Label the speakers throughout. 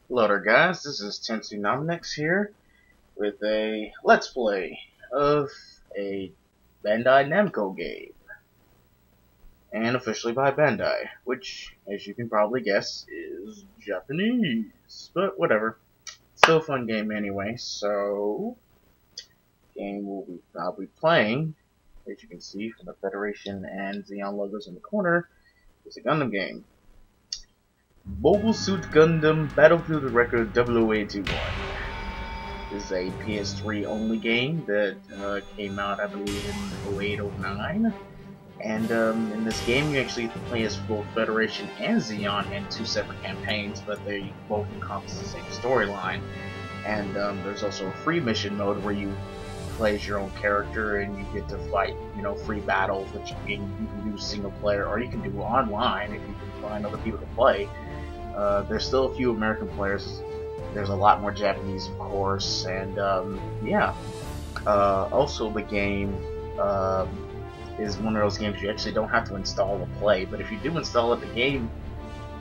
Speaker 1: Hello there guys, this is Tensu here with a Let's Play of a Bandai Namco game. And officially by Bandai, which, as you can probably guess, is Japanese. But whatever. Still a fun game anyway, so the game I'll be playing, as you can see from the Federation and Zeon logos in the corner, is a Gundam game. Mobile Suit Gundam Battlefield Record 0081 is a PS3 only game that came out, I believe, in 08-09. And in this game, you actually play as both Federation and Zeon in two separate campaigns, but they both encompass the same storyline. And there's also a free mission mode where you play as your own character and you get to fight, free battles, which you can do single player or you can do online if you can find other people to play. There's still a few American players. There's a lot more Japanese, of course, and yeah. Also, the game is one of those games you actually don't have to install to play, but if you do install it, the game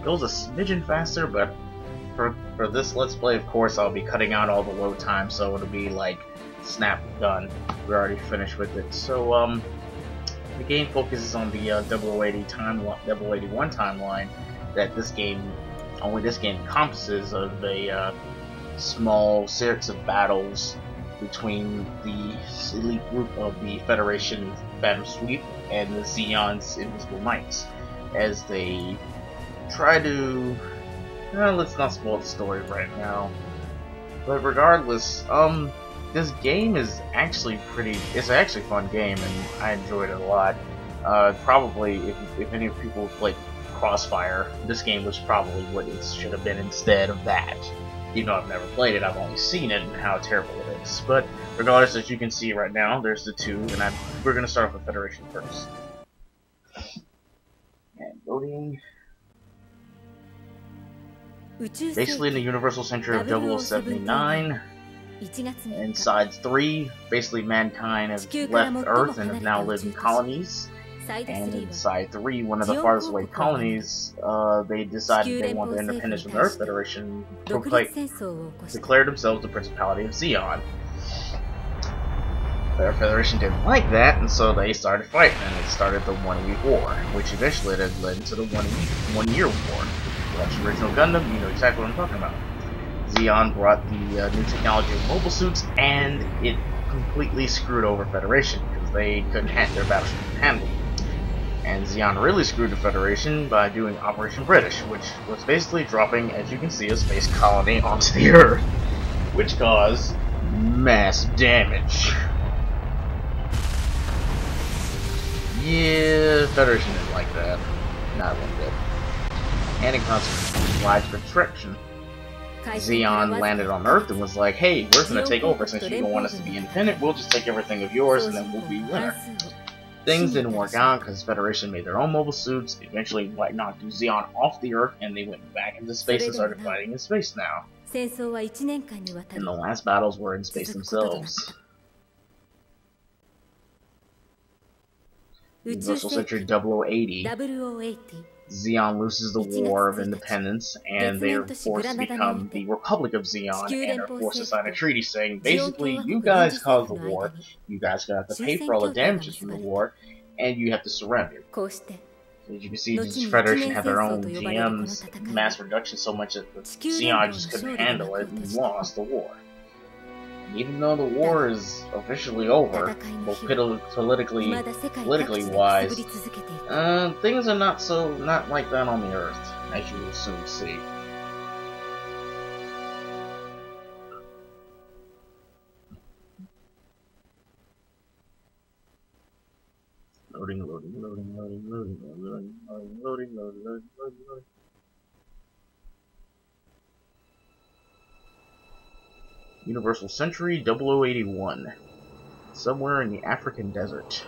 Speaker 1: goes a smidgen faster. But for this Let's Play, of course, I'll be cutting out all the load time, so it'll be like snap done. We're already finished with it. So the game focuses on the 0081 timeline that only this game encompasses of a small series of battles between the elite group of the Federation Phantom Sweep and the Zeon's Invisible Knights as they try to... let's not spoil the story right now. But regardless, this game is actually it's actually a fun game and I enjoyed it a lot. Probably, if any people played Crossfire, this game was probably what it should have been instead of that. Even though I've never played it, I've only seen it and how terrible it is. But regardless, as you can see right now, there's the two, and we're going to start off with Federation first. And loading. Basically in the Universal Century of 0079, in Side 3, basically mankind has left Earth and have now lived in colonies. And in Side 3, one of the farthest away colonies, they decided they want their independence from the Earth Federation, declared themselves the Principality of Zeon. The Earth Federation didn't like that, and so they started fighting, and it started the 1 Week War, which eventually led into the 1 Year War. Watch the original Gundam, you know exactly what I'm talking about. Zeon brought the new technology of mobile suits, and it completely screwed over Federation, because they couldn't their battleship couldn't handle it. And Zeon really screwed the Federation by doing Operation British, which was basically dropping, as you can see, a space colony onto the Earth, which caused mass damage. Yeah, Federation didn't like that. Not one bit. And it caused widespread destruction. Zeon landed on Earth and was like, hey, we're gonna take over since you don't want us to be independent, we'll just take everything of yours and then we'll be winner. Things didn't work out because Federation made their own mobile suits, eventually knocked Zeon off the Earth, and they went back into space and started fighting in space now. And the last battles were in space themselves. Universal Century 0080. Zeon loses the War of Independence, and they are forced to become the Republic of Zeon, and are forced to sign a treaty saying, basically, you guys caused the war, you guys have to pay for all the damages from the war, and you have to surrender. As you can see, the Federation had their own GMs, mass reduction so much that Zeon just couldn't handle it and lost the war. And even though the war is officially over, both politically wise, things are not like that on the Earth, as you will soon see. Loading. Universal Century 0081. Somewhere in the African desert.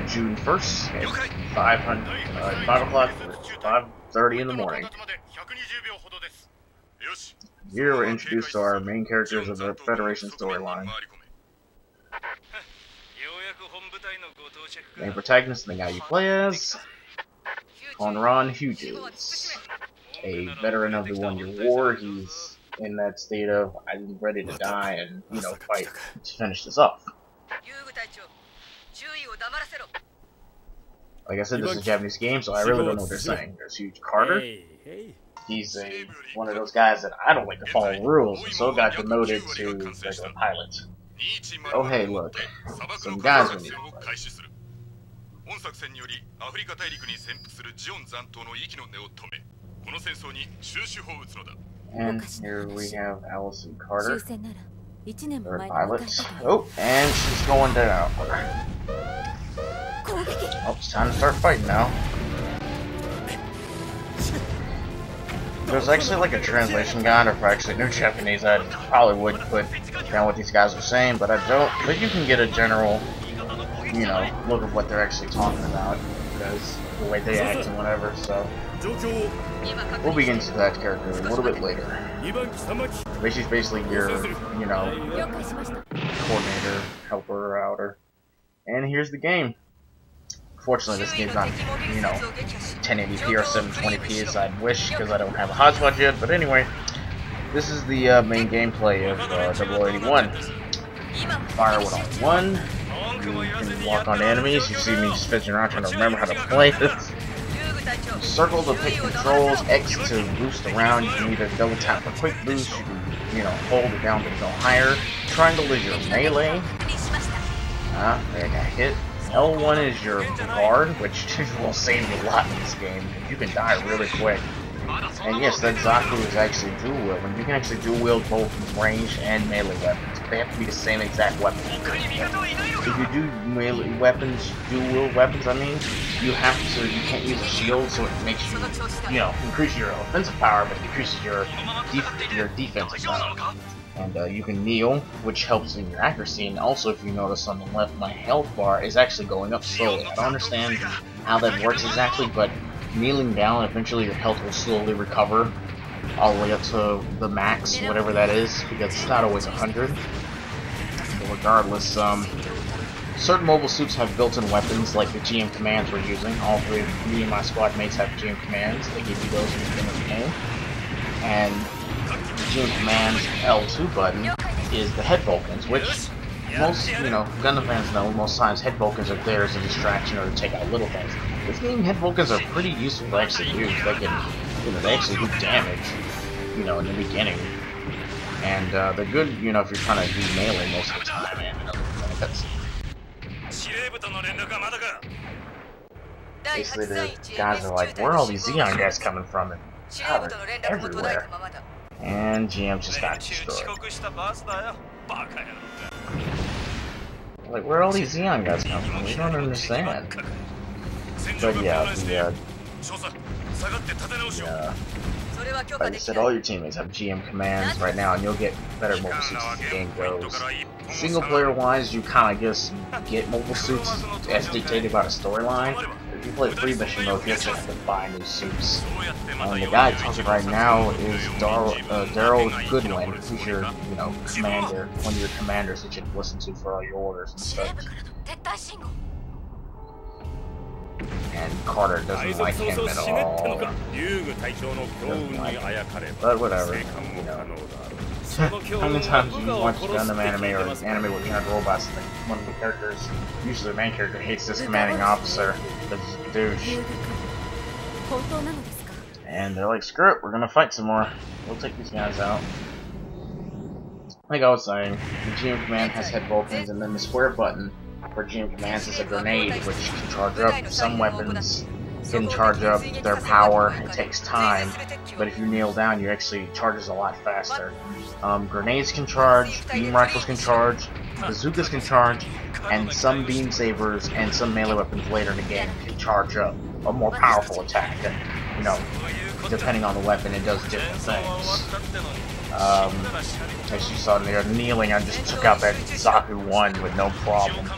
Speaker 1: June 1st at 5:30 in the morning. Here we're introduced to our main characters of the Federation storyline. Main protagonist, the guy you play as, Conran Hughes, a veteran of the 1-year war. He's in that state of, I'm ready to die and, fight to finish this off. Like I said, this is a Japanese game, so I really don't know what they're saying. There's Huge Carter. He's one of those guys that I don't like to follow rules, so got demoted to regular pilot. Oh hey, look, some guys we need to fight. And here we have Allison Carter, third pilot. Oh, and she's going down. Oh, it's time to start fighting now. There's actually like a translation guide, or if I actually knew Japanese, I probably would put down what these guys are saying, but I don't. But you can get a general, look at what they're actually talking about, because the way they act and whatever. So we'll begin to that character a little bit later. But she's basically your, coordinator, helper, outer. And here's the game. Fortunately, this game's not, 1080p or 720p as I'd wish, because I don't have a hodgepodge yet. But anyway, this is the main gameplay of 0081. Fire with R1. You can walk on enemies. You see me just fidgeting around trying to remember how to play this. Circle to pick controls, X to boost around. You can either double tap for quick boost, you can, hold it down to go higher. Triangle is your melee. There I got hit. L1 is your guard, which will save you a lot in this game. You can die really quick. And yes, that Zaku is actually dual wielding. You can actually dual wield both ranged and melee weapons. They have to be the same exact weapon. If you do melee weapons, dual wield weapons, you can't use a shield, so it makes you, increase your offensive power, but decreases your defensive power. And you can kneel, which helps in your accuracy, and also if you notice on the left, my health bar is actually going up slowly. I don't understand how that works exactly, but kneeling down, eventually your health will slowly recover all the way up to the max, whatever that is, because it's not always 100. But regardless, certain mobile suits have built-in weapons, like the GM commands we're using. All three of me and my squad mates have GM commands. They give you those when you finish the game. And GM Command's L2 button is the head Vulcans, which most, Gundam fans know most times head Vulcans are there as a distraction or to take out little things. This game, head Vulcans are pretty useful to actually use. They can, they actually do damage, in the beginning. And they're good, if you're trying to do melee most of the time, and basically the guys are like, where are all these Xeon guys coming from? And God, they're everywhere. And GM just got destroyed. Like, where are all these Xeon guys come from? We don't understand. But yeah, like I said, all your teammates have GM commands right now, and you'll get better mobile suits as the game goes. Single player wise, you kind of just get mobile suits as dictated by the storyline. If you play free mission mode, you actually have to buy new suits. The guy talking right now is Daryl Goodwin, who's your, commander, one of your commanders that you can listen to for all your orders and stuff. And Carter doesn't like him at all. But whatever, How many times do you watch Gundam anime or an anime with robots and one of the characters, usually the main character, hates this commanding officer because he's a douche. And they're like, screw it, we're gonna fight some more. We'll take these guys out. Like I was saying, the GM command has head Vulcans, and then the square button for GM commands is a grenade, which can charge up. Some weapons can charge up their power. It takes time, but if you kneel down, you actually charges a lot faster. Grenades can charge, beam rifles can charge, bazookas can charge, and some beam sabers and some melee weapons later in the game can charge up a more powerful attack. And depending on the weapon, it does different things. As you saw there, kneeling, I just took out that Zaku 1 with no problem.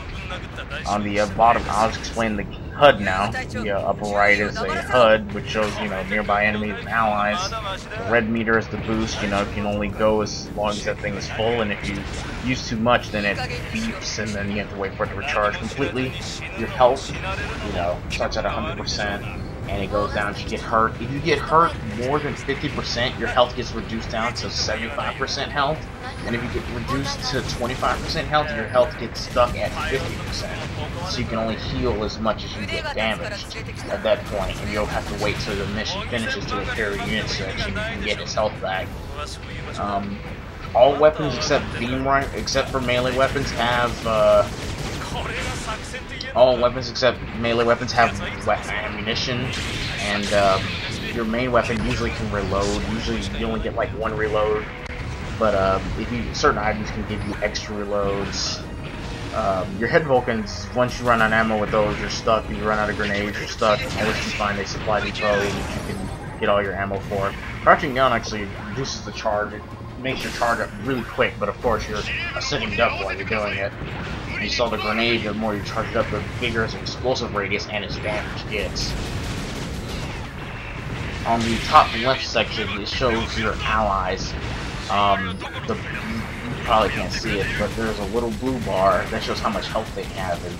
Speaker 1: On the bottom, I'll just explain HUD now. The upper right is a HUD, which shows, you know, nearby enemies and allies. The red meter is the boost. You know, you can only go as long as that thing is full, and if you use too much, then it beeps, and then you have to wait for it to recharge completely. Your health, you know, starts at 100%, and it goes down if you get hurt. If you get hurt more than 50%, your health gets reduced down to 75% health. And if you get reduced to 25% health, your health gets stuck at 50%. So you can only heal as much as you get damaged at that point, and you'll have to wait till the mission finishes to repair your unit so that you can get his health back. All weapons except except for melee weapons have ammunition, and your main weapon usually can reload. Usually you only get like one reload. But certain items can give you extra reloads. Your head Vulcans, once you run out of ammo with those, you're stuck. If you run out of grenades, you're stuck. Unless you find a supply depot which you can get all your ammo for. Crouching down actually reduces the charge. It makes your charge up really quick, but of course you're a sitting duck while you're doing it. You saw the grenade, the more you charge it up, the bigger its explosive radius and its damage gets. On the top left section, it shows your allies. You probably can't see it, but there's a little blue bar that shows how much health they have, and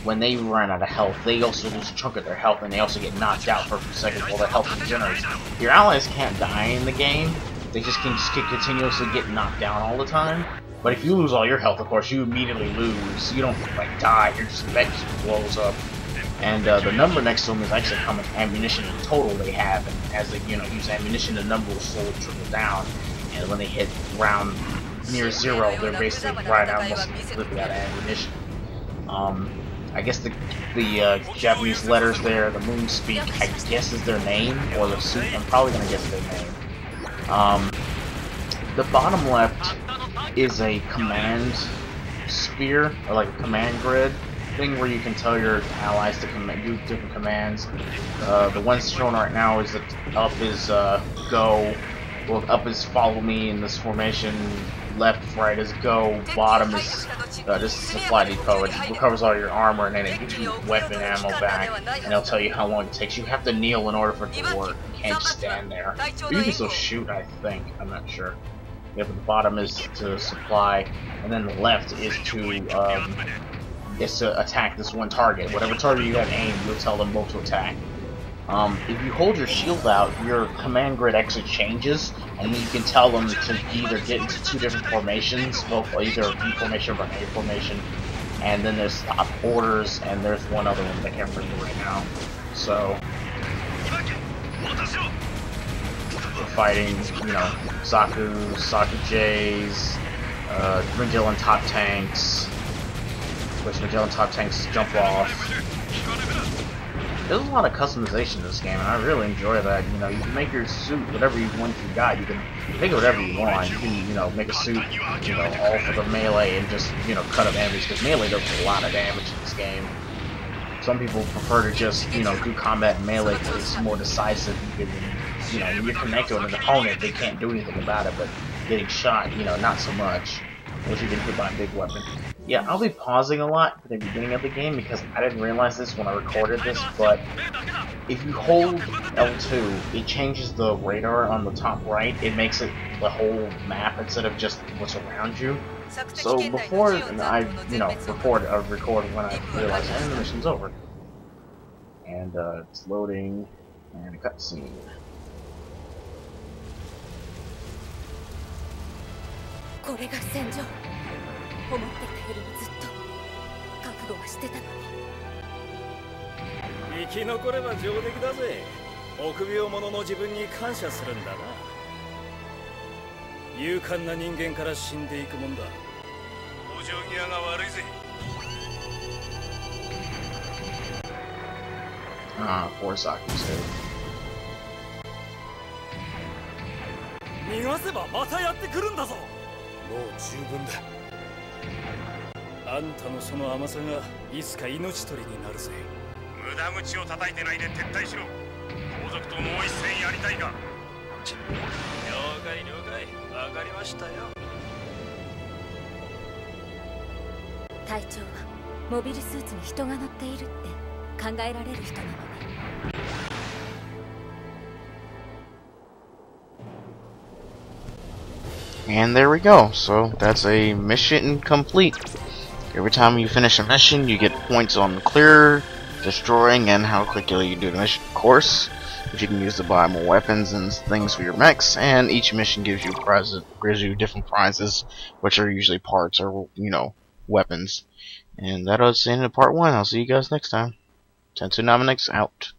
Speaker 1: when they run out of health, they also lose a chunk of their health, and they also get knocked out for a few seconds while their health regenerates. Your allies can't die in the game, they just can continuously get knocked down all the time, but if you lose all your health, of course, you immediately lose. You don't, like, die, your bed just blows up. And the number next to them is actually how much ammunition in total they have, and as they, you know, use ammunition, the number will slowly trickle down. And when they hit round near zero, they're basically right out, almost completely out of ammunition. I guess the Japanese letters there, the moon speak, I guess is their name, or the suit. I'm probably gonna guess their name. The bottom left is a command sphere, or like a command grid thing where you can tell your allies to do different commands. The ones shown right now is that up is go. Well, up is follow me in this formation, left, right is go, bottom is this is supply depot. It recovers all your armor, and then it gives you weapon ammo back, and it'll tell you how long it takes. You have to kneel in order for it to work. You can't just stand there. But you can still shoot, I think. I'm not sure. Yeah, but the bottom is to supply, and then the left is to attack this one target. Whatever target you have aimed, you'll tell them both to attack. If you hold your shield out, your command grid actually changes, and then you can tell them to either get into two different formations, both either a V formation or an A formation, and then there's orders, and there's one other one that I can't remember right now. So, we're fighting, you know, Saku J's, Magellan top tanks, which Magellan top tanks jump off. There's a lot of customization in this game, and I really enjoy that. You know, you can make your suit whatever you want you got. You can make it whatever you want. You can, you know, make a suit, you know, all for the melee and just, you know, cut up enemies, because melee does a lot of damage in this game. Some people prefer to just, you know, do combat melee because it's more decisive. You can, you know, when you're connected with an opponent, they can't do anything about it, but getting shot, you know, not so much. Unless you get hit by a big weapon. Yeah, I'll be pausing a lot at the beginning of the game because I didn't realize this when I recorded this, but if you hold L2, it changes the radar on the top right. It makes it the whole map instead of just what's around you. So before I, you know, record when I realized the mission's over. And it's loading, and a cutscene.
Speaker 2: これが戦場。思ってたよりもずっと覚悟はしてたのに。生き残れば上出来だぜ。臆病者の自分に感謝するんだな。勇敢な人間から死んでいくもんだ。お嬢際が悪いぜ。
Speaker 1: Poor Saku's head.
Speaker 2: 逃がせばまたやってくるんだぞ。もう十分だ。あんたのその甘さがいつか命取りになるぜ。無駄口を叩いてないで撤退しろ。盗賊ともう一戦やりたいか。了解了解。わかりましたよ。隊長はモビルスーツに人が乗っているって
Speaker 3: 考えられる人なのね。
Speaker 1: And there we go. So that's a mission complete. Every time you finish a mission, you get points on clear, destroying, and how quickly you do the mission. Of course, which you can use to buy more weapons and things for your mechs. And each mission gives you prizes, gives you different prizes, which are usually parts or weapons. And that was the end of part 1. I'll see you guys next time. Tetsunomics out.